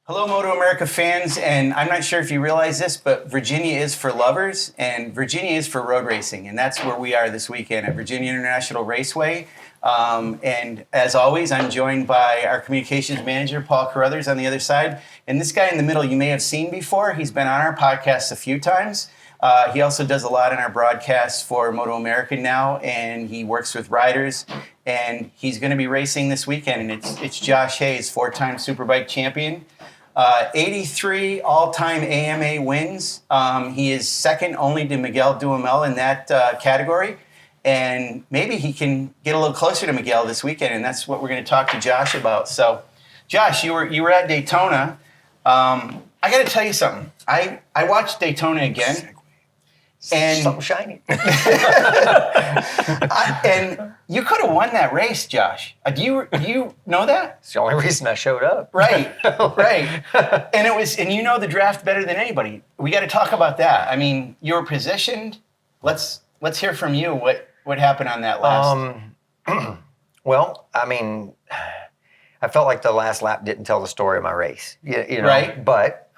Hello, MotoAmerica fans, and I'm not sure if you realize this, but Virginia is for lovers, and Virginia is for road racing, and that's where we are this weekend at Virginia International Raceway. And as always, I'm joined by our communications manager, Paul Carruthers, on the other side. And this guy in the middle you may have seen before. He's been on our podcast a few times. He also does a lot in our broadcasts for MotoAmerica now, and he works with riders. And he's going to be racing this weekend, and it's Josh Hayes, four-time Superbike champion. 83 all-time AMA wins. He is second only to Miguel Duhamel in that category. And maybe he can get a little closer to Miguel this weekend, and that's what we're going to talk to Josh about. So, Josh, you were at Daytona. I got to tell you something. I watched Daytona again. And something shiny. And you could have won that race, Josh. Do you know that? It's the only reason I showed up. Right, right. And you know the draft better than anybody. We got to talk about that. I mean, you were positioned. Let's hear from you. What happened on that last? Well, I mean, I felt like the last lap didn't tell the story of my race. You know, right. But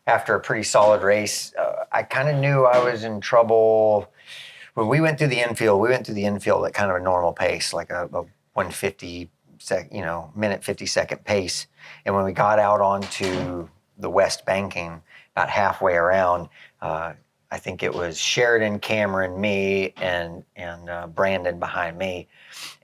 after a pretty solid race, I kind of knew I was in trouble. When we went through the infield, at kind of a normal pace, like a 150 minute 50 second pace. And when we got out onto the west banking, about halfway around, I think it was Sheridan, Cameron, me, and Brandon behind me.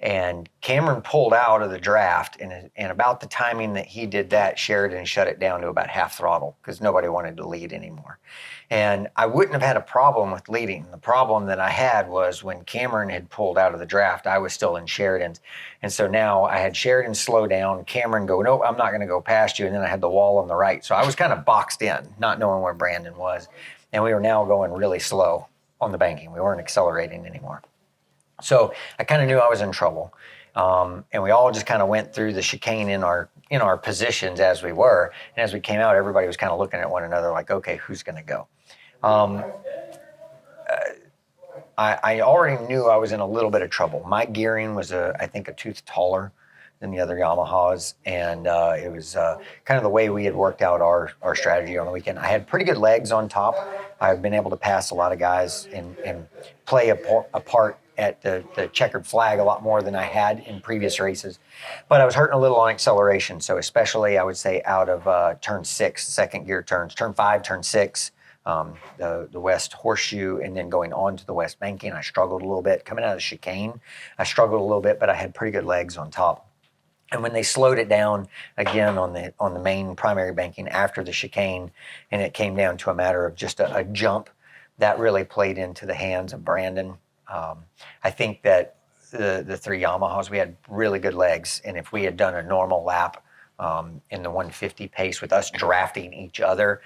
And Cameron pulled out of the draft, and about the timing that he did that, Sheridan shut it down to about half throttle because nobody wanted to lead anymore. And I wouldn't have had a problem with leading. The problem that I had was when Cameron had pulled out of the draft, I was still in Sheridan's. And so now I had Sheridan slow down, Cameron go, no, I'm not going to go past you. And then I had the wall on the right. So I was kind of boxed in, not knowing where Brandon was. And we were now going really slow on the banking. We weren't accelerating anymore. So I kind of knew I was in trouble. And we all just kind of went through the chicane in our positions as we were. And as we came out, everybody was kind of looking at one another like, okay, who's going to go? I already knew I was in a little bit of trouble. My gearing was, I think, a tooth taller than the other Yamahas, and it was kind of the way we had worked out our strategy on the weekend. I had pretty good legs on top. I've been able to pass a lot of guys and play a part at the checkered flag a lot more than I had in previous races. But I was hurting a little on acceleration, so especially, I would say, out of turn 6, second gear turns, turn 5, turn 6, the west horseshoe, and then going on to the west banking, I struggled a little bit. Coming out of the chicane, I struggled a little bit, but I had pretty good legs on top. And when they slowed it down again on the main primary banking after the chicane, and it came down to a matter of just a jump, that really played into the hands of Brandon. I think that the three Yamahas, we had really good legs, and if we had done a normal lap in the 150 pace with us drafting each other,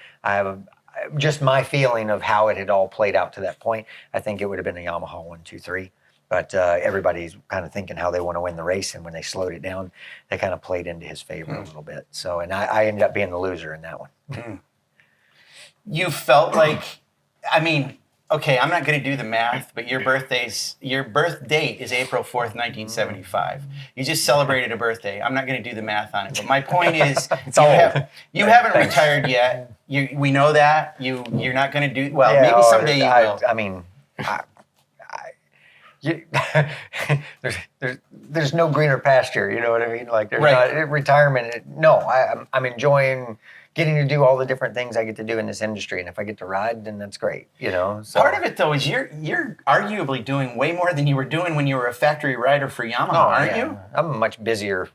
just my feeling of how it had all played out to that point, I think it would have been a Yamaha 1, 2, 3. But everybody's kind of thinking how they want to win the race, and when they slowed it down, they kind of played into his favor a little bit. So, and I ended up being the loser in that one. You felt like, I mean, okay, I'm not going to do the math, but your birth date is April 4th, 1975. You just celebrated a birthday. I'm not going to do the math on it, but my point is, you haven't retired yet. We know that. You're not going to do, well, yeah, maybe someday you will. I mean, there's no greener pasture, you know what I mean? Like there's not retirement. No, I'm enjoying getting to do all the different things I get to do in this industry, and if I get to ride, then that's great, you know. So. Part of it though is you're arguably doing way more than you were doing when you were a factory rider for Yamaha, aren't you? I'm much busier.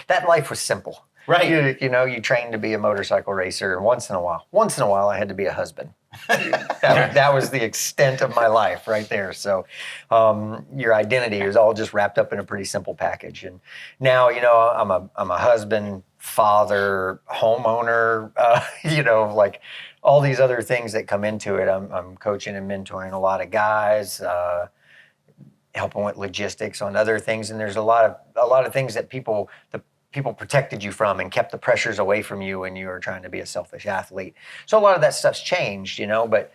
That life was simple. Right. You know, you train to be a motorcycle racer, and once in a while, I had to be a husband. That was the extent of my life right there. So your identity is all just wrapped up in a pretty simple package. And now, you know, I'm a husband, father, homeowner, you know, like all these other things that come into it. I'm coaching and mentoring a lot of guys, helping with logistics on other things. And there's a lot of things that people protected you from and kept the pressures away from you when you were trying to be a selfish athlete. So a lot of that stuff's changed, you know, but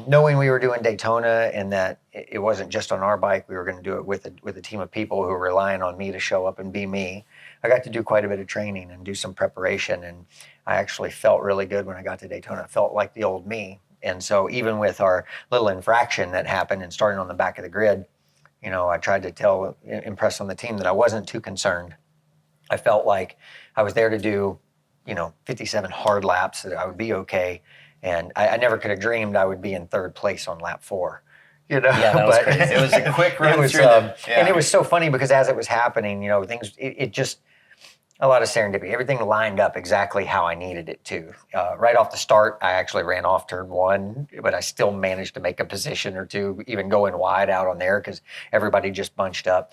knowing we were doing Daytona and that it wasn't just on our bike, we were going to do it with a team of people who were relying on me to show up and be me. I got to do quite a bit of training and do some preparation, and I actually felt really good when I got to Daytona. I felt like the old me. And so even with our little infraction that happened and starting on the back of the grid, I tried to impress on the team that I wasn't too concerned. I felt like I was there to do, 57 hard laps, that I would be okay. And I never could have dreamed I would be in third place on lap 4. Yeah, that was crazy. It was a quick run through and it was so funny because as it was happening, things, it just, a lot of serendipity. Everything lined up exactly how I needed it to. Right off the start, I actually ran off turn 1, but I still managed to make a position or two, even going wide out on there because everybody just bunched up.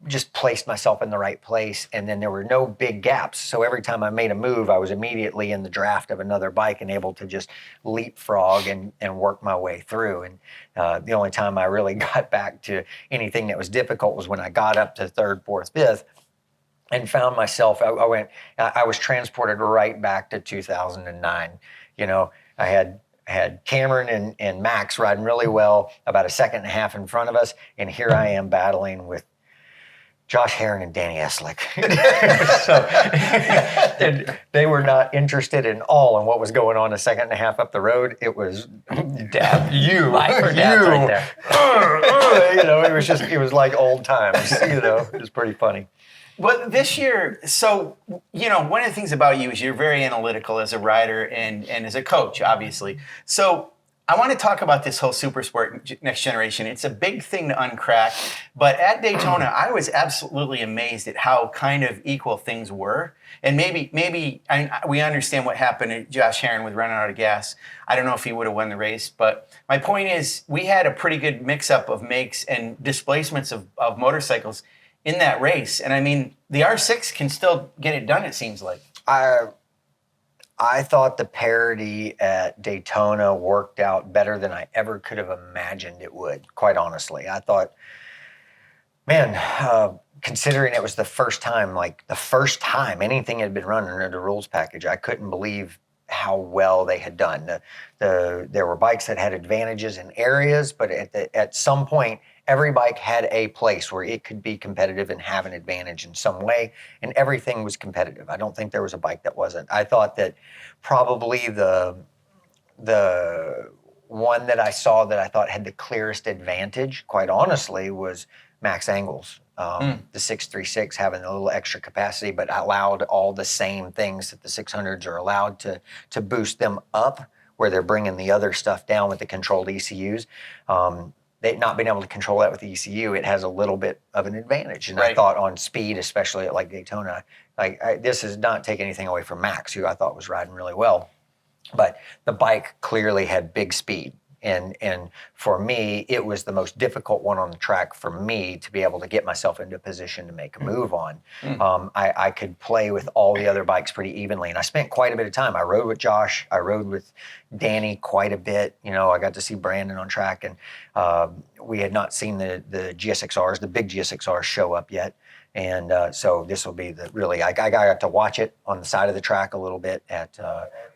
Just placed myself in the right place, and then there were no big gaps. So every time I made a move, I was immediately in the draft of another bike and able to just leapfrog and work my way through. And the only time I really got back to anything that was difficult was when I got up to 3rd, 4th, 5th. And found myself, I was transported right back to 2009. I had Cameron and Max riding really well, about a second and a half in front of us, and here I am battling with Josh Herring and Danny Eslick. And they were not interested in all in what was going on a second and a half up the road. It was dab you, right there. It was like old times. It was pretty funny. Well, this year, so, one of the things about you is you're very analytical as a rider and as a coach, obviously. So I want to talk about this whole Supersport next generation. It's a big thing to uncrack. But at Daytona, I was absolutely amazed at how kind of equal things were. And maybe we understand what happened to Josh Herring with running out of gas. I don't know if he would have won the race. But my point is we had a pretty good mix-up of makes and displacements of motorcycles in that race. And I mean, the R6 can still get it done, it seems like. I thought the parity at Daytona worked out better than I ever could have imagined it would, quite honestly. I thought, considering it was the first time anything had been run under the rules package, I couldn't believe how well they had done. There were bikes that had advantages in areas, but at some point, every bike had a place where it could be competitive and have an advantage in some way, and everything was competitive. I don't think there was a bike that wasn't. I thought that probably the one that I saw that I thought had the clearest advantage, quite honestly, was Max Engels. The 636 having a little extra capacity, but allowed all the same things that the 600s are allowed to boost them up, where they're bringing the other stuff down with the controlled ECUs. They not being able to control that with the ECU, it has a little bit of an advantage. And right. I thought on speed, especially at like Daytona, this is not taking anything away from Max, who I thought was riding really well, but the bike clearly had big speed. And for me, it was the most difficult one on the track for me to be able to get myself into a position to make a move on. I could play with all the other bikes pretty evenly, and I spent quite a bit of time. I rode with Josh. I rode with Danny quite a bit. I got to see Brandon on track, and we had not seen the GSXRs, the big GSXRs show up yet. And so this will be I got to watch it on the side of the track a little bit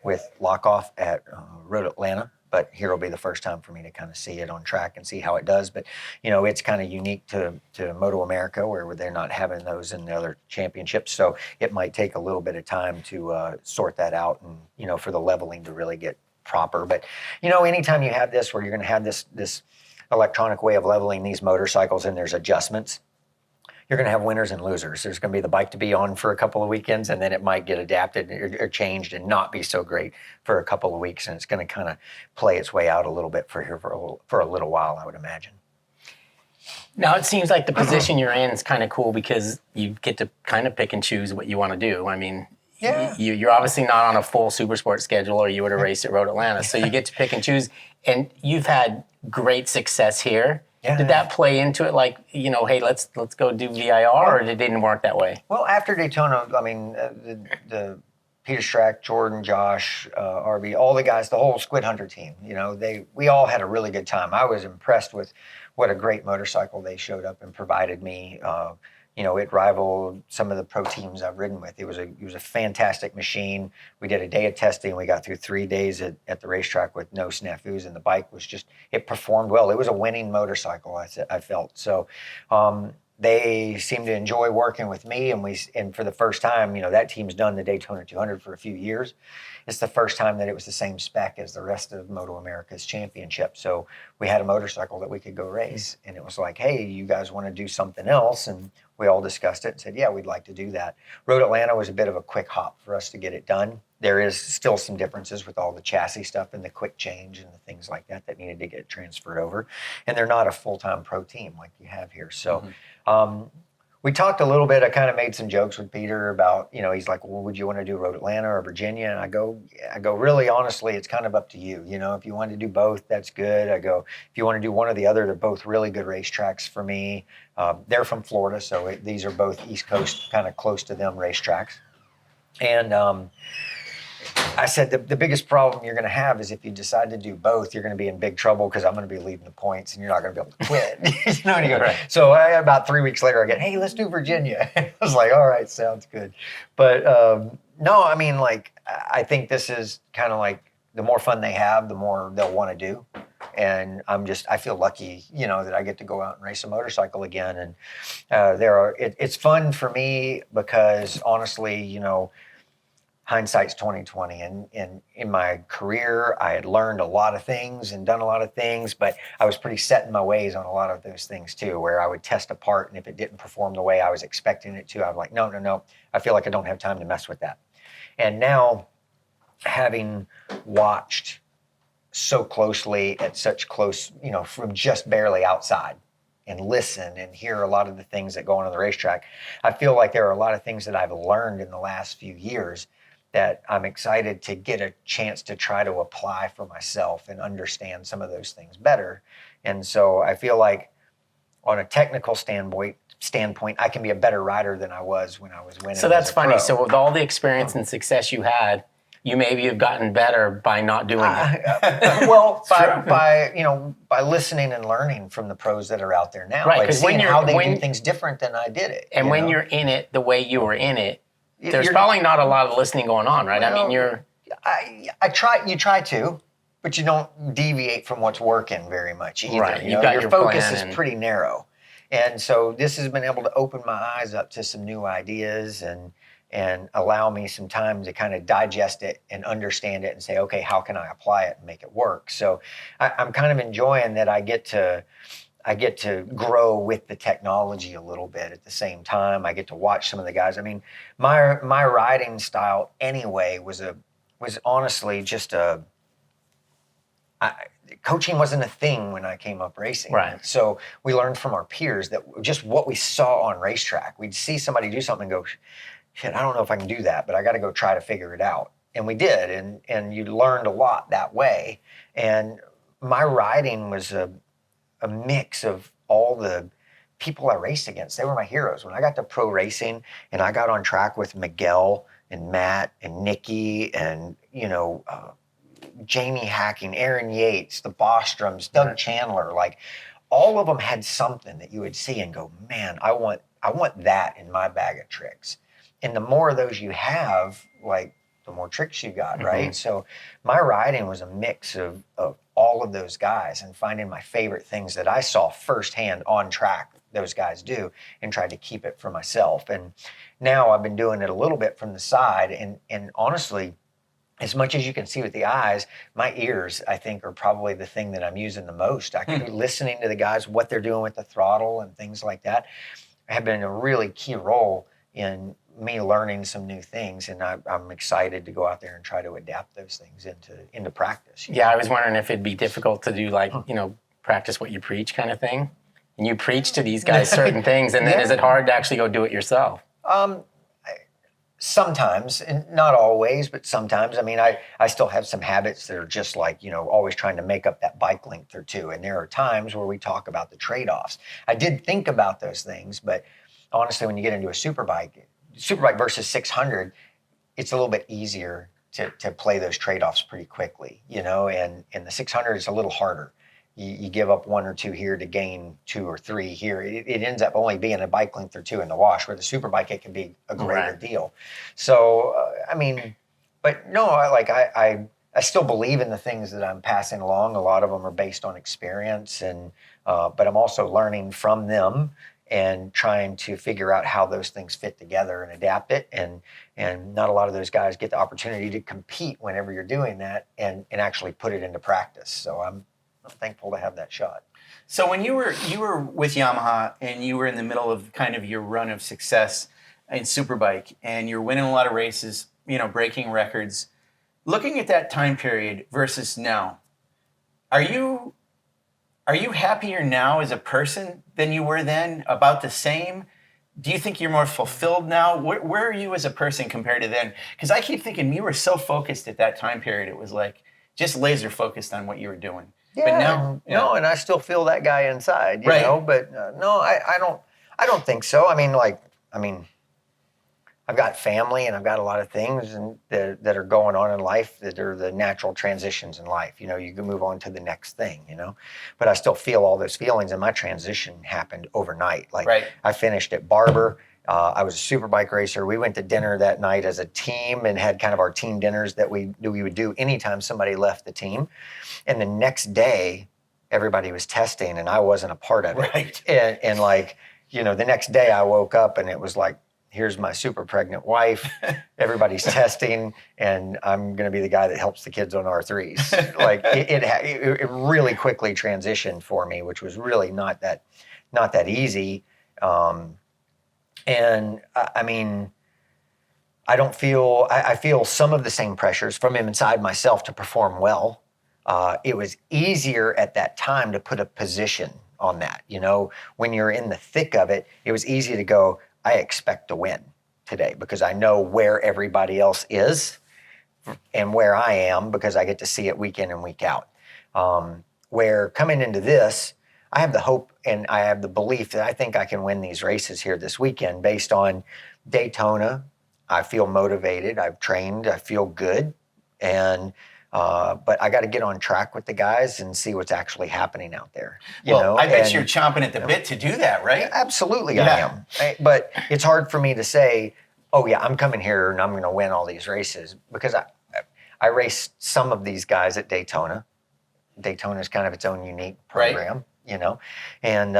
with Lockoff at Road Atlanta. But here will be the first time for me to kind of see it on track and see how it does. But, it's kind of unique to MotoAmerica, where they're not having those in the other championships. So it might take a little bit of time to sort that out and, for the leveling to really get proper. But, anytime you have this, where you're going to have this electronic way of leveling these motorcycles and there's adjustments, you're going to have winners and losers. There's going to be the bike to be on for a couple of weekends, and then it might get adapted or changed and not be so great for a couple of weeks, and it's going to kind of play its way out a little bit for a little while, I would imagine. Now, it seems like the position you're in is kind of cool because you get to kind of pick and choose what you want to do. I mean, yeah. You're obviously not on a full Supersport schedule, or you would have raced at Road Atlanta, so you get to pick and choose, and you've had great success here. Yeah. Did that play into it, hey, let's go do VIR, or it didn't work that way? Well, after Daytona, I mean, the Peter Strack, Jordan, Josh, RB, all the guys, the whole Squid Hunter team, we all had a really good time. I was impressed with what a great motorcycle they showed up and provided me. It rivaled some of the pro teams I've ridden with. It was a fantastic machine. We did a day of testing. We got through 3 days at the racetrack with no snafus, and the bike was it performed well. It was a winning motorcycle, I felt. So they seem to enjoy working with me, and for the first time, that team's done the Daytona 200 for a few years. It's the first time that it was the same spec as the rest of MotoAmerica's championship. So we had a motorcycle that we could go race, and it was like, hey, you guys want to do something else? And we all discussed it and said, yeah, we'd like to do that. Road Atlanta was a bit of a quick hop for us to get it done. There is still some differences with all the chassis stuff and the quick change and the things like that needed to get transferred over. And they're not a full-time pro team like you have here. So we talked a little bit. I kind of made some jokes with Peter about, he's like, well, would you want to do Road Atlanta or Virginia? And I go, really, honestly, it's kind of up to you. If you want to do both, that's good. I go, if you want to do one or the other, they're both really good racetracks for me. They're from Florida, so these are both East Coast, kind of close to them racetracks. And I said, the biggest problem you're going to have is if you decide to do both, you're going to be in big trouble because I'm going to be leading the points and you're not going to be able to quit. And you go, right. So about 3 weeks later, I get, hey, let's do Virginia. I was like, all right, sounds good. But no, I mean, like, I think this is kind of like the more fun they have, the more they'll want to do. And I feel lucky, that I get to go out and race a motorcycle again. And it's fun for me because honestly, hindsight's 2020, and in my career, I had learned a lot of things and done a lot of things, but I was pretty set in my ways on a lot of those things too, where I would test a part, and if it didn't perform the way I was expecting it to, I'm like, no, I feel like I don't have time to mess with that. And now, having watched so closely at such close, from just barely outside, and listen and hear a lot of the things that go on the racetrack, I feel like there are a lot of things that I've learned in the last few years that I'm excited to get a chance to try to apply for myself and understand some of those things better. And so I feel like on a technical standpoint, I can be a better rider than I was when I was winning. So that's funny. Pro. So with all the experience and success you had, you maybe have gotten better by not doing it. Well, by listening and learning from the pros that are out there now, right? Because like how they do things different than I did it. And when you're in it the way you were in it, there's probably not a lot of listening going on, right? Well, I mean, you try to, but you don't deviate from what's working very much either. Right. Your focus is pretty narrow. And so this has been able to open my eyes up to some new ideas and allow me some time to kind of digest it and understand it and say, okay, how can I apply it and make it work? So I'm kind of enjoying that I get to grow with the technology a little bit at the same time. I get to watch some of the guys. I mean, my riding style anyway was honestly just coaching wasn't a thing when I came up racing. Right. So we learned from our peers that just what we saw on racetrack. We'd see somebody do something and go, shit, I don't know if I can do that, but I got to go try to figure it out. And we did, and you learned a lot that way. And my riding was a mix of all the people I raced against. They were my heroes. When I got to pro racing and I got on track with Miguel and Matt and Nikki and, Jamie Hacking, Aaron Yates, the Bostroms, Doug Chandler, like all of them had something that you would see and go, man, I want that in my bag of tricks. And the more of those you have, like the more tricks you got, right? So my riding was a mix of all of those guys and finding my favorite things that I saw firsthand on track those guys do and tried to keep it for myself. And now I've been doing it a little bit from the side, and honestly, as much as you can see with the eyes, my ears, I think, are probably the thing that I'm using the most. I can be listening to the guys, what they're doing with the throttle and things like that, have been a really key role in me learning some new things, and I'm excited to go out there and try to adapt those things into practice. Yeah, I was wondering if it'd be difficult to do practice what you preach kind of thing. And you preach to these guys certain things, and then is it hard to actually go do it yourself? Sometimes, and not always, but sometimes. I mean, I still have some habits that are just like, always trying to make up that bike length or two. And there are times where we talk about the trade-offs. I did think about those things, but honestly, when you get into a superbike versus 600, it's a little bit easier to play those trade-offs pretty quickly, and the 600 is a little harder. You give up one or two here to gain 2 or 3 here. It ends up only being a bike length or 2 in the wash, where the superbike, it can be a greater deal. So, but no, I still believe in the things that I'm passing along. A lot of them are based on experience, but I'm also learning from them and trying to figure out how those things fit together and adapt it. And not a lot of those guys get the opportunity to compete whenever you're doing that and actually put it into practice. So I'm thankful to have that shot. So when you were with Yamaha and you were in the middle of kind of your run of success in Superbike and you're winning a lot of races, breaking records, looking at that time period versus now, are you happier now as a person than you were then? About the same? Do you think you're more fulfilled now? Where are you as a person compared to then? Because I keep thinking you were so focused at that time period. It was like just laser focused on what you were doing. Yeah, but now, no, and I still feel that guy inside, you right. know. But no, I don't think so. I mean, I've got family and I've got a lot of things that are going on in life that are the natural transitions in life. You can move on to the next thing, But I still feel all those feelings, and my transition happened overnight. Right. I finished at Barber. I was a Superbike racer. We went to dinner that night as a team and had kind of our team dinners that we would do anytime somebody left the team. And the next day, everybody was testing, and I wasn't a part of it. Right. And the next day I woke up and it was like, here's my super pregnant wife. Everybody's testing, and I'm going to be the guy that helps the kids on R3s. It really quickly transitioned for me, which was really not that easy. And I mean, I feel some of the same pressures from inside myself to perform well. It was easier at that time to put a position on that. When you're in the thick of it, it was easy to go, I expect to win today because I know where everybody else is and where I am because I get to see it week in and week out. Where coming into this, I have the hope and I have the belief that I think I can win these races here this weekend based on Daytona. I feel motivated. I've trained. I feel good. But I got to get on track with the guys and see what's actually happening out there. I bet you're chomping at the bit to do that, right? Absolutely, yeah. I am. But it's hard for me to say, oh yeah, I'm coming here and I'm going to win all these races because I raced some of these guys at Daytona. Daytona is kind of its own unique program, and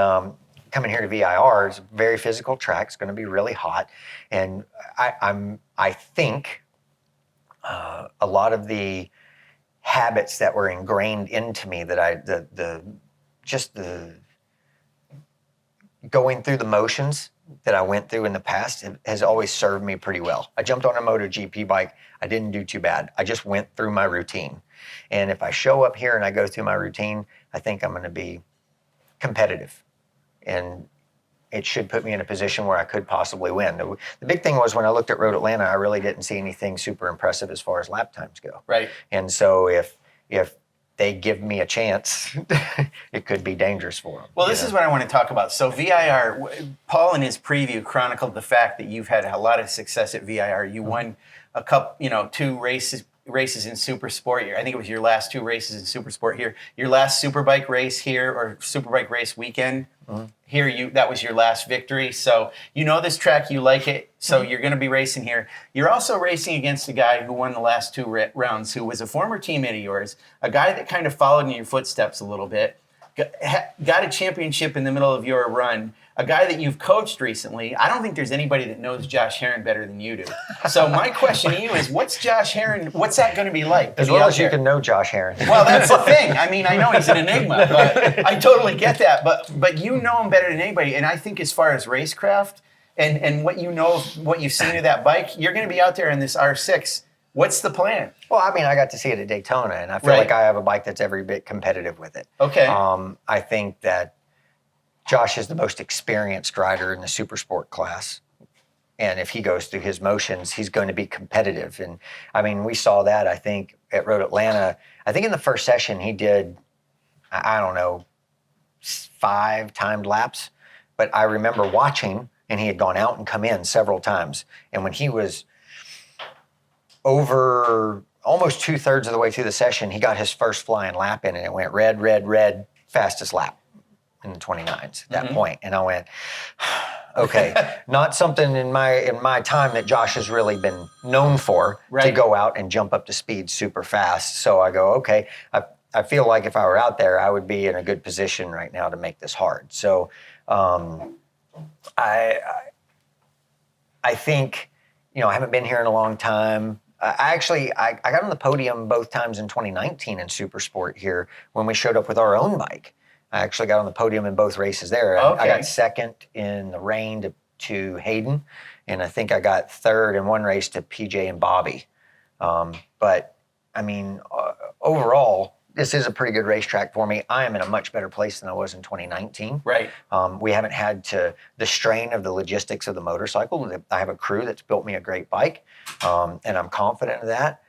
coming here to VIR is a very physical track. It's going to be really hot, and I think a lot of the habits that were ingrained into me that the going through the motions that I went through in the past has always served me pretty well. I jumped on a MotoGP bike. I didn't do too bad. I just went through my routine. And if I show up here and I go through my routine, I think I'm going to be competitive. And it should put me in a position where I could possibly win. The big thing was when I looked at Road Atlanta, I really didn't see anything super impressive as far as lap times go. Right. And so if they give me a chance, it could be dangerous for them. Well, this is what I want to talk about. So VIR, Paul in his preview chronicled the fact that you've had a lot of success at VIR. You won a couple, 2 races in Supersport. I think it was your last 2 races in Supersport here. Your last Superbike race here, or Superbike race weekend. Here, that was your last victory. So this track, you like it. So you're going to be racing here. You're also racing against a guy who won the last 2 rounds, who was a former teammate of yours, a guy that kind of followed in your footsteps a little bit, got a championship in the middle of your run, a guy that you've coached recently. I don't think there's anybody that knows Josh Herrin better than you do. So my question to you is, what's Josh Herrin, what's that going to be like? As well as you can know Josh Herrin. Well, that's the thing. I mean, I know he's an enigma, but I totally get that. But you know him better than anybody. And I think as far as racecraft and what what you've seen of that bike, you're going to be out there in this R6. What's the plan? Well, I mean, I got to see it at Daytona, and I feel like I have a bike that's every bit competitive with it. Okay. I think that Josh is the most experienced rider in the Supersport class. And if he goes through his motions, he's going to be competitive. And I mean, we saw that, I think, at Road Atlanta. I think in the first session he did, 5 timed laps. But I remember watching, and he had gone out and come in several times. And when he was over almost 2/3 of the way through the session, he got his first flying lap in, and it went red, red, red, fastest lap in the 29s at that point. And I went, okay, not something in my time that Josh has really been known for, to go out and jump up to speed super fast. So I go, okay, I feel like if I were out there, I would be in a good position right now to make this hard. So I think, I haven't been here in a long time. I got on the podium both times in 2019 in Supersport here when we showed up with our own bike. I actually got on the podium in both races there. Okay. I got second in the rain to Hayden, and I think I got third in one race to PJ and Bobby. But I mean, overall, this is a pretty good racetrack for me. I am in a much better place than I was in 2019. Right. We haven't had the strain of the logistics of the motorcycle. I have a crew that's built me a great bike, and I'm confident of that.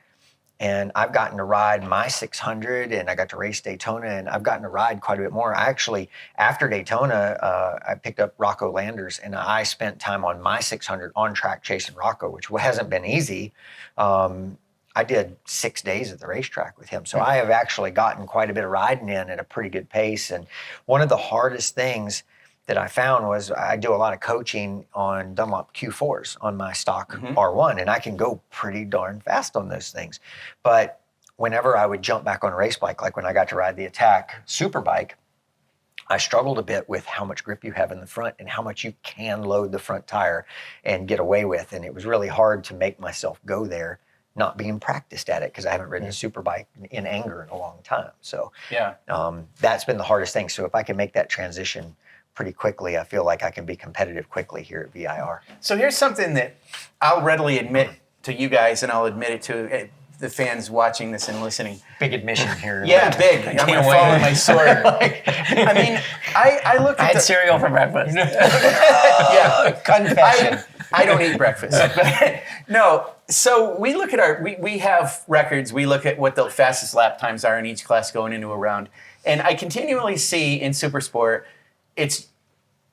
And I've gotten to ride my 600, and I got to race Daytona, and I've gotten to ride quite a bit more. I actually, after Daytona, I picked up Rocco Landers, and I spent time on my 600 on track chasing Rocco, which hasn't been easy. I did 6 days at the racetrack with him. So I have actually gotten quite a bit of riding in at a pretty good pace. And one of the hardest things that I found was I do a lot of coaching on Dunlop Q4s on my stock R1, and I can go pretty darn fast on those things. But whenever I would jump back on a race bike, like when I got to ride the Attack Superbike, I struggled a bit with how much grip you have in the front and how much you can load the front tire and get away with. And it was really hard to make myself go there, not being practiced at it because I haven't ridden a Superbike in anger in a long time. So that's been the hardest thing. So if I can make that transition pretty quickly, I feel like I can be competitive quickly here at VIR. So here's something that I'll readily admit to you guys, and I'll admit it to the fans watching this and listening. Big admission here. Yeah, big. I'm going to follow my sword. I mean, I look at I had cereal for breakfast. Yeah, Confession. I don't eat breakfast. But, no, so we look at we have records. We look at what the fastest lap times are in each class going into a round. And I continually see in Supersport, it's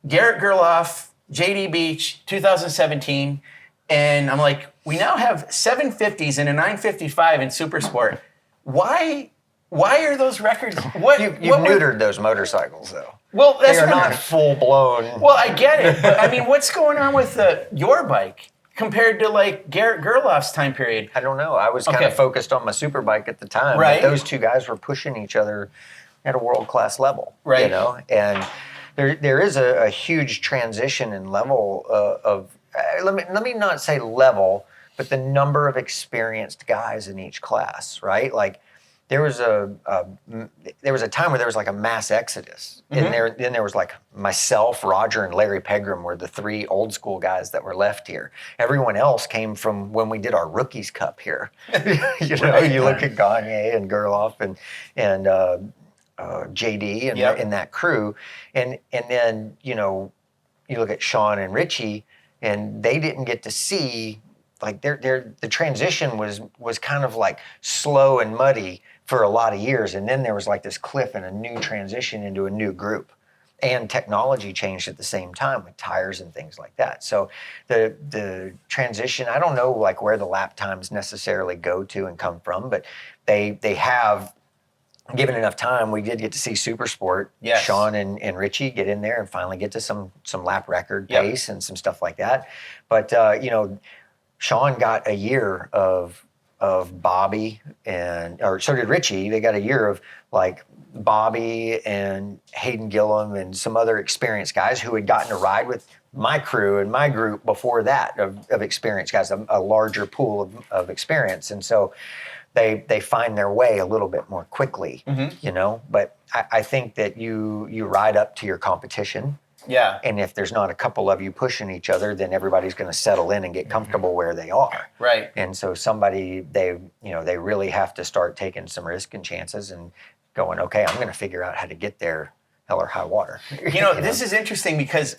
Garrett Gerloff, JD Beach, 2017. And I'm like, we now have 750s and a 955 in Supersport. Why are those records? You've neutered those motorcycles, though. Well, that's they are not full blown. Well, I get it, but I mean, what's going on with your bike compared to like Garrett Gerloff's time period? I don't know. I was kind of focused on my Superbike at the time. Right. But those two guys were pushing each other at a world-class level. Right. You know, and there is a huge transition in level of let me not say level, but the number of experienced guys in each class, right? Like there was a time where there was like a mass exodus, and then there was like myself, Roger, and Larry Pegram were the three old school guys that were left here. Everyone else came from when we did our Rookies Cup here. You know, you look at Gagne and Gerloff and JD and in that crew, and then you look at Sean and Richie, and they didn't get to see like the transition was kind of like slow and muddy for a lot of years, and then there was like this cliff and a new transition into a new group, and technology changed at the same time with tires and things like that. So the transition, I don't know like where the lap times necessarily go to and come from, but they have. Given enough time, we did get to see Supersport. Yes. Sean and Richie get in there and finally get to some lap record pace and some stuff like that. But Sean got a year of Bobby or so did Richie. They got a year of like Bobby and Hayden Gillum and some other experienced guys who had gotten to ride with my crew and my group before that of experienced guys, a larger pool of experience. And so they find their way a little bit more quickly, But I think that you ride up to your competition. Yeah. And if there's not a couple of you pushing each other, then everybody's going to settle in and get comfortable where they are. Right. And so they really have to start taking some risk and chances and going, okay, I'm going to figure out how to get there, hell or high water. This is interesting because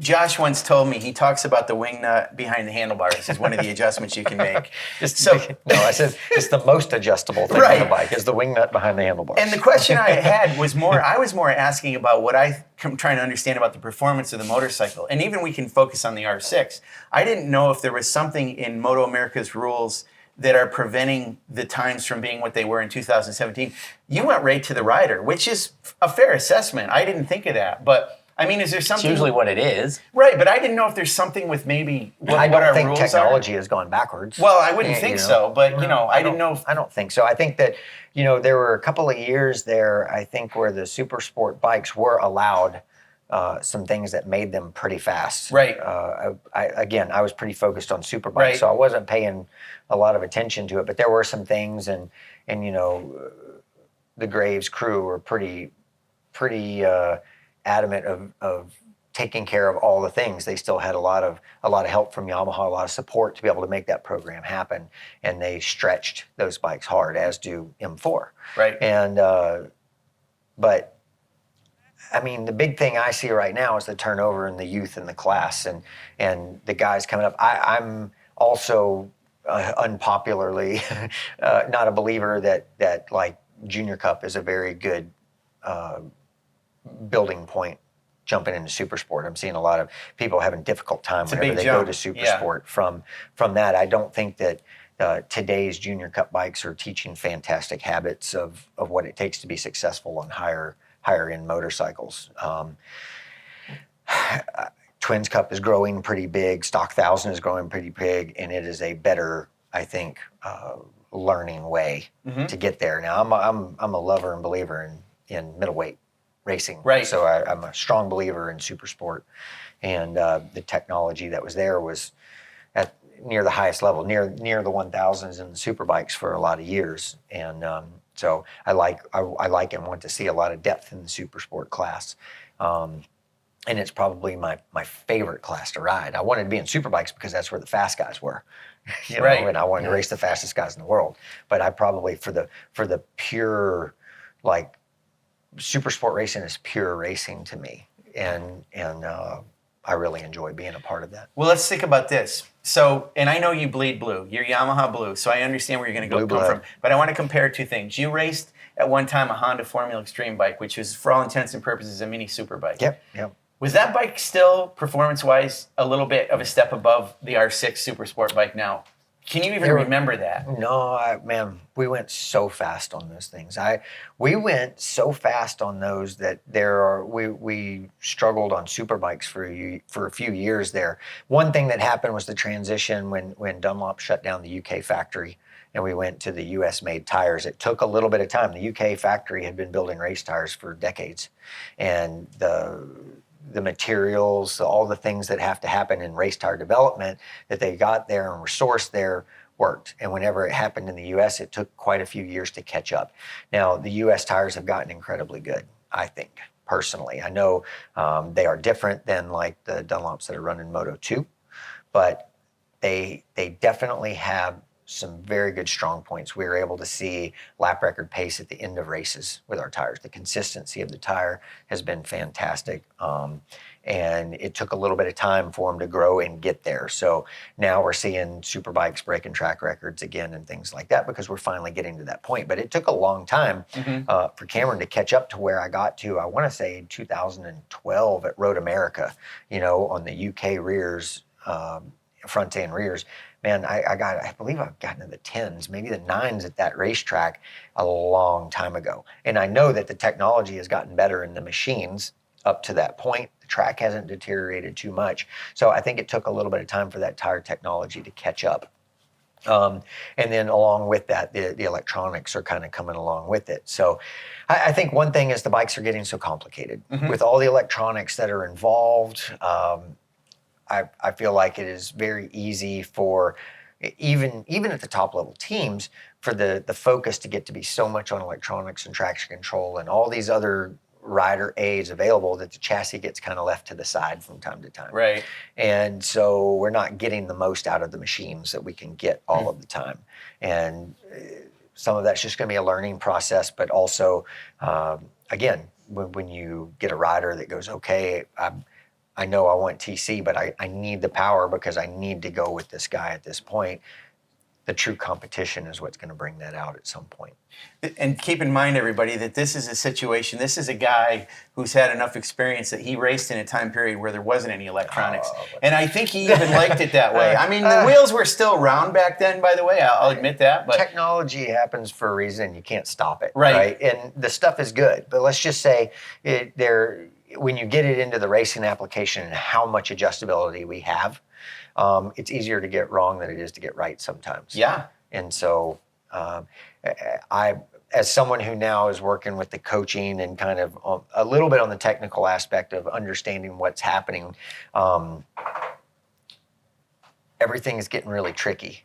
Josh once told me, he talks about the wing nut behind the handlebars as one of the adjustments you can make. I said it's the most adjustable thing on the bike is the wing nut behind the handlebars. And the question I had was I was more asking about what I'm trying to understand about the performance of the motorcycle. And even we can focus on the R6. I didn't know if there was something in MotoAmerica's rules that are preventing the times from being what they were in 2017. You went right to the rider, which is a fair assessment. I didn't think of that, but I mean, is there something? It's usually what it is. Right, but I didn't know if there's something with maybe what our rules are. I don't think technology has gone backwards. Well, I wouldn't think so, but, I didn't know. I don't think so. I think that, there were a couple of years there, I think, where the Supersport bikes were allowed some things that made them pretty fast. Right. I was pretty focused on Superbike, Right. so I wasn't paying a lot of attention to it. But there were some things, and the Graves crew were pretty adamant of taking care of all the things. They still had a lot of help from Yamaha, a lot of support to be able to make that program happen, and they stretched those bikes hard, as do M4. Right. And but I mean, the big thing I see right now is the turnover in the youth in the class, and the guys coming up. I'm also unpopularly not a believer that like Junior Cup is a very good building point jumping into Supersport. I'm seeing a lot of people having difficult time whenever they go to Supersport from that. I don't think that today's Junior Cup bikes are teaching fantastic habits of what it takes to be successful on higher end motorcycles. Twins Cup is growing pretty big. Stock 1000 is growing pretty big, and it is a better, I think, learning way to get there. Now, I'm a lover and believer in middleweight racing. Right. So I'm a strong believer in Supersport, and the technology that was there was at near the highest level, near the 1000s and the Superbikes for a lot of years, and so I like and want to see a lot of depth in the Supersport class. And it's probably my favorite class to ride. I wanted to be in Superbikes because that's where the fast guys were, Right. and I wanted to race the fastest guys in the world. But I probably for the pure, like, Supersport racing is pure racing to me, and I really enjoy being a part of that. Well, let's think about this. So, and I know you bleed blue. You're Yamaha blue, so I understand where you're going to come from. But I want to compare two things. You raced at one time a Honda Formula Extreme bike, which was, for all intents and purposes, a mini superbike. Yep. Was that bike still, performance-wise, a little bit of a step above the R6 Supersport bike now? Can you even remember that? No, man, we went so fast on those things. We went so fast on those that we struggled on Superbikes for a few years there. One thing that happened was the transition when Dunlop shut down the UK factory and we went to the US made tires. It took a little bit of time. The UK factory had been building race tires for decades, and the materials, all the things that have to happen in race tire development that they got there and were sourced there worked. And whenever it happened in the US, it took quite a few years to catch up. Now, the US tires have gotten incredibly good, I think, personally. I know they are different than like the Dunlops that are running Moto 2, but they definitely have some very good strong points. We were able to see lap record pace at the end of races with our tires. The consistency of the tire has been fantastic. And it took a little bit of time for them to grow and get there. So now we're seeing Superbikes breaking track records again and things like that because we're finally getting to that point. But it took a long time for Cameron to catch up to where I got to, I want to say in 2012 at MotoAmerica, on the UK rears, front end rears. Man, I believe I've gotten to the 10s, maybe the 9s at that racetrack a long time ago. And I know that the technology has gotten better in the machines up to that point. The track hasn't deteriorated too much. So I think it took a little bit of time for that tire technology to catch up. And then along with that, the electronics are kind of coming along with it. So I think one thing is the bikes are getting so complicated. With all the electronics that are involved, I feel like it is very easy for even at the top level teams for the focus to get to be so much on electronics and traction control and all these other rider aids available that the chassis gets kind of left to the side from time to time. Right. And so we're not getting the most out of the machines that we can get all of the time. And some of that's just going to be a learning process, but also, again, when you get a rider that goes, okay, I know I want TC, but I need the power because I need to go with this guy at this point. The true competition is what's going to bring that out at some point. And keep in mind, everybody, that this is a situation, this is a guy who's had enough experience that he raced in a time period where there wasn't any electronics. And I think he even liked it that way. I mean, the wheels were still round back then, by the way, I'll admit that. But technology happens for a reason. You can't stop it. Right. And the stuff is good. But let's just say when you get it into the racing application and how much adjustability we have, it's easier to get wrong than it is to get right sometimes. Yeah. And so as someone who now is working with the coaching and kind of a little bit on the technical aspect of understanding what's happening, everything is getting really tricky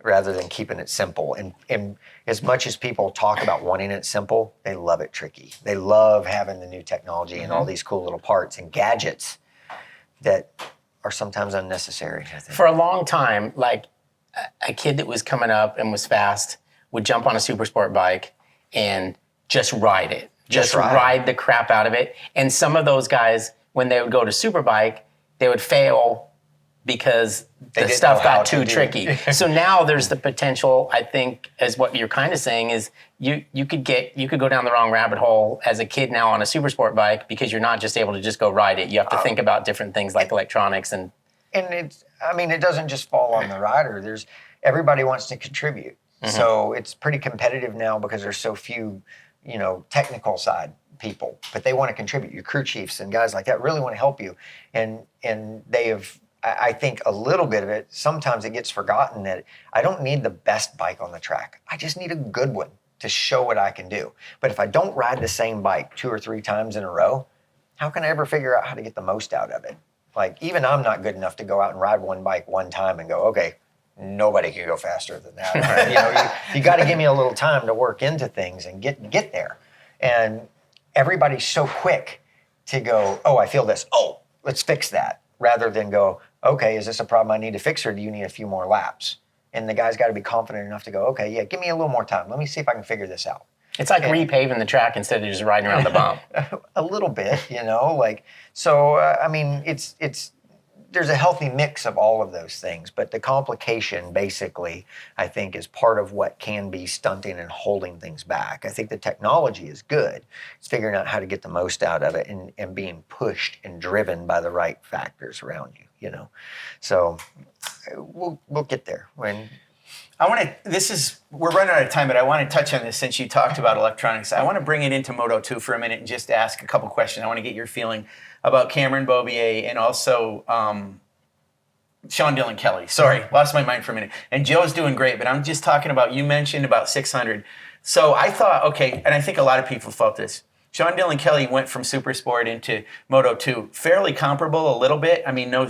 rather than keeping it simple. And as much as people talk about wanting it simple, they love it tricky. They love having the new technology and all these cool little parts and gadgets that are sometimes unnecessary, I think. For a long time, like a kid that was coming up and was fast would jump on a Supersport bike and just ride it. Just ride the crap out of it. And some of those guys, when they would go to Superbike, they would fail because the stuff got too tricky. So now there's the potential, I think, as what you're kind of saying is you could go down the wrong rabbit hole as a kid now on a Supersport bike because you're not just able to just go ride it. You have to think about different things like electronics and it doesn't just fall on the rider. Everybody wants to contribute. So it's pretty competitive now because there's so few, technical side people, but they want to contribute. Your crew chiefs and guys like that really want to help you. And they have, I think a little bit of it, sometimes it gets forgotten that I don't need the best bike on the track. I just need a good one to show what I can do. But if I don't ride the same bike 2 or 3 times in a row, how can I ever figure out how to get the most out of it? Like, even I'm not good enough to go out and ride one bike one time and go, okay, nobody can go faster than that. You got to give me a little time to work into things and get there. And everybody's so quick to go, oh, I feel this. Oh, let's fix that. Rather than go, okay, is this a problem I need to fix or do you need a few more laps? And the guy's got to be confident enough to go, okay, yeah, give me a little more time. Let me see if I can figure this out. It's like repaving the track instead of just riding around the bump. A little bit, it's there's a healthy mix of all of those things, but the complication basically, I think, is part of what can be stunting and holding things back. I think the technology is good. It's figuring out how to get the most out of it and being pushed and driven by the right factors around you, So we'll get there. We're running out of time, but I want to touch on this since you talked about electronics. I want to bring it into Moto2 for a minute and just ask a couple questions. I want to get your feeling about Cameron Beaubier and also Sean Dillon Kelly. Sorry, lost my mind for a minute. And Joe's doing great, but I'm just talking about, you mentioned about 600. So I thought, okay, and I think a lot of people felt this. Sean Dillon Kelly went from Supersport into Moto2, fairly comparable a little bit. I mean, no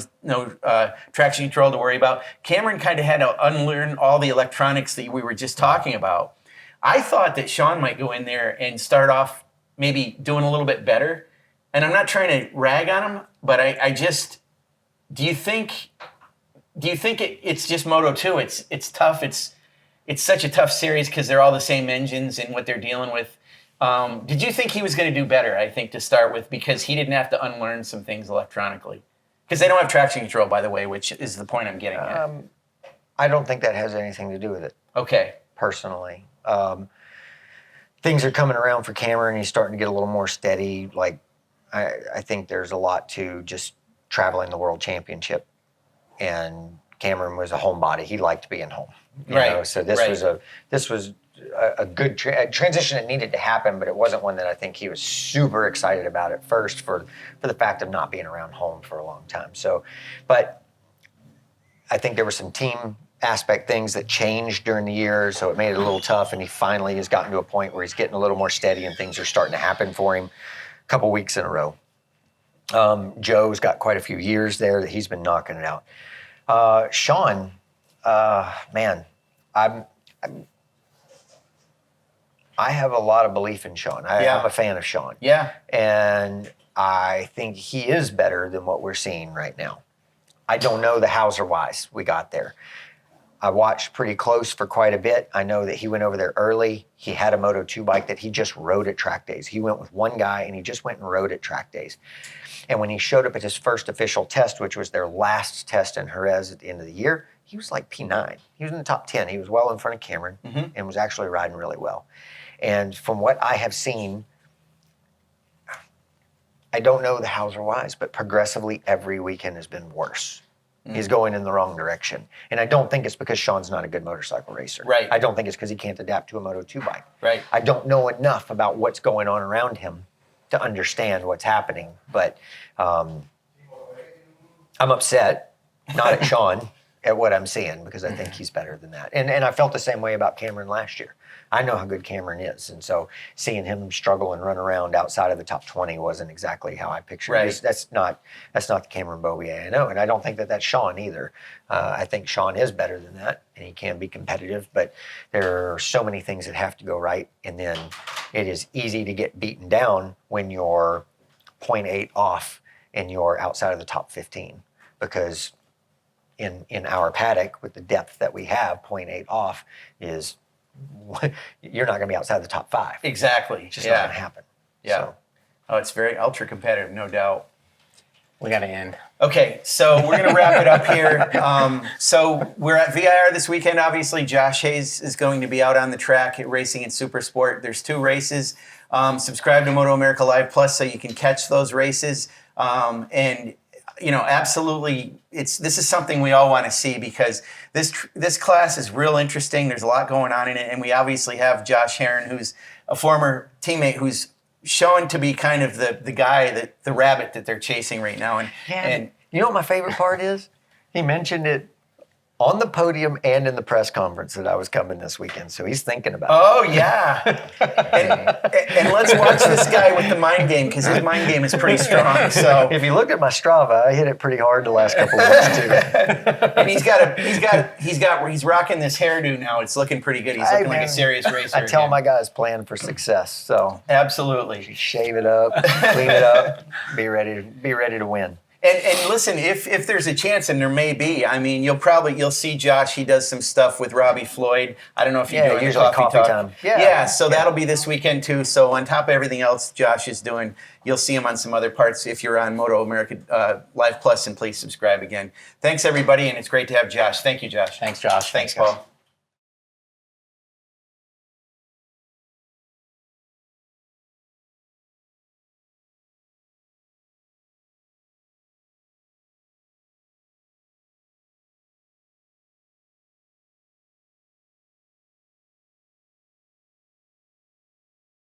traction control to worry about. Cameron kind of had to unlearn all the electronics that we were just talking about. I thought that Sean might go in there and start off maybe doing a little bit better. And I'm not trying to rag on him, but I just, do you think it's just Moto2? It's tough. It's such a tough series because they're all the same engines and what they're dealing with. Did you think he was going to do better, I think, to start with, because he didn't have to unlearn some things electronically? Because they don't have traction control, by the way, which is the point I'm getting at. I don't think that has anything to do with it. Okay. Personally. Things are coming around for Cameron. He's starting to get a little more steady. Like, I think there's a lot to just traveling the World Championship. And Cameron was a homebody. He liked being home. You know? So this was a good transition that needed to happen, but it wasn't one that I think he was super excited about at first for the fact of not being around home for a long time. So, but I think there were some team aspect things that changed during the year, so it made it a little tough, and he finally has gotten to a point where he's getting a little more steady and things are starting to happen for him a couple weeks in a row. Joe's got quite a few years there that he's been knocking it out. Sean, man, I have a lot of belief in Sean. I'm a fan of Sean. Yeah. And I think he is better than what we're seeing right now. I don't know the hows or whys we got there. I watched pretty close for quite a bit. I know that he went over there early. He had a Moto2 bike that he just rode at track days. He went with one guy and he just went and rode at track days. And when he showed up at his first official test, which was their last test in Jerez at the end of the year, he was like P9. He was in the top 10. He was well in front of Cameron and was actually riding really well. And from what I have seen, I don't know the hows or whys, but progressively every weekend has been worse. He's going in the wrong direction. And I don't think it's because Sean's not a good motorcycle racer. Right. I don't think it's because he can't adapt to a Moto2 bike. Right. I don't know enough about what's going on around him to understand what's happening. But I'm upset, not at Sean. at what I'm seeing because I think he's better than that. And I felt the same way about Cameron last year. I know how good Cameron is, and so seeing him struggle and run around outside of the top 20 wasn't exactly how I pictured it. That's not the Cameron Beaubier I know, and I don't think that that's Sean either. I think Sean is better than that, and he can be competitive, but there are so many things that have to go right, and then it is easy to get beaten down when you're 0.8 off and you're outside of the top 15 because in our paddock with the depth that we have, 0.8 off is you're not going to be outside the top 5. Exactly. It's just not going to happen. Yeah. So. Oh, it's very ultra competitive, no doubt. We got to end. Okay, so we're going to wrap it up here. So we're at VIR this weekend. Obviously, Josh Hayes is going to be out on the track racing in Supersport. There's 2 races. Subscribe to MotoAmerica Live Plus so you can catch those races. And absolutely, this is something we all want to see because this class is real interesting. There's a lot going on in it, and we obviously have Josh Herron, who's a former teammate who's shown to be kind of the guy, the rabbit that they're chasing right now. And you know what my favorite part is? He mentioned it on the podium and in the press conference that I was coming this weekend, so he's thinking about it. Oh, yeah. and let's watch this guy with the mind game because his mind game is pretty strong. So if you look at my Strava, I hit it pretty hard the last couple of weeks too. And he's rocking this hairdo now. It's looking pretty good. He's looking like a serious racer. I tell again. my guys plan for success. So absolutely, shave it up, clean it up, be ready to win. And listen, if there's a chance, and there may be, I mean, you'll see Josh. He does some stuff with Robbie Floyd. I don't know if you're doing usually coffee talk. time. So that'll be this weekend too. So on top of everything else Josh is doing, you'll see him on some other parts if you're on MotoAmerica Live Plus, and please subscribe again. Thanks everybody, and it's great to have Josh. Thank you, Josh. Thanks, Josh. Thanks, Paul.